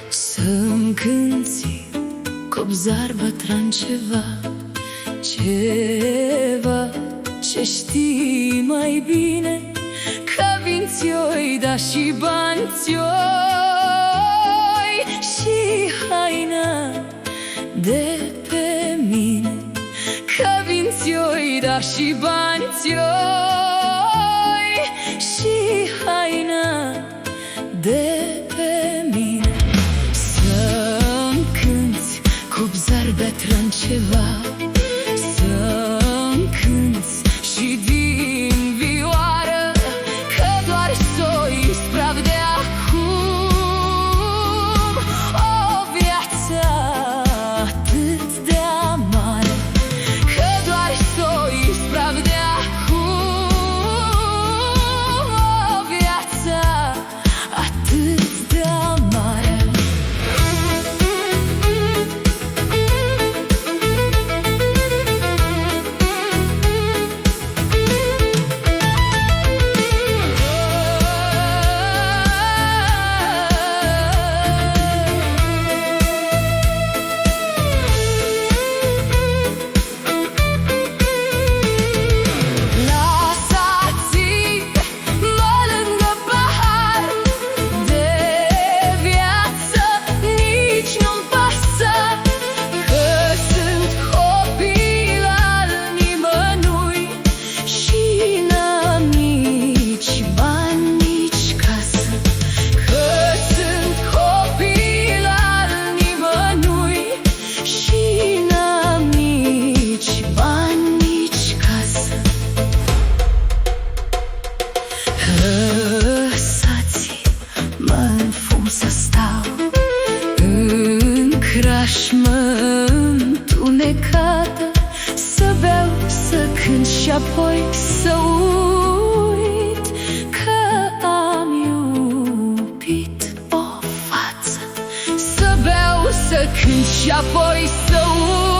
Să-mi cânti, copzar bătrân, ceva ce știi mai bine, că vin-ți-oi, da și bani-ți-oi, și haina de pe mine, că vin-ți-oi, da și bani-ți-oi, și haina de pe mine. Să-mi cânti, copzar bătrân, ceva, să-mi cânti și din vioară, că doar s-o isprav de acum o viață atât de amară, că doar s-o isprav de acum o viață atât de amară. Lăsați-mă-n fum să stau în crajmă întunecată, să beau, să cânt și apoi să uit că am iubit o față. Să beau, să cânt și apoi să uit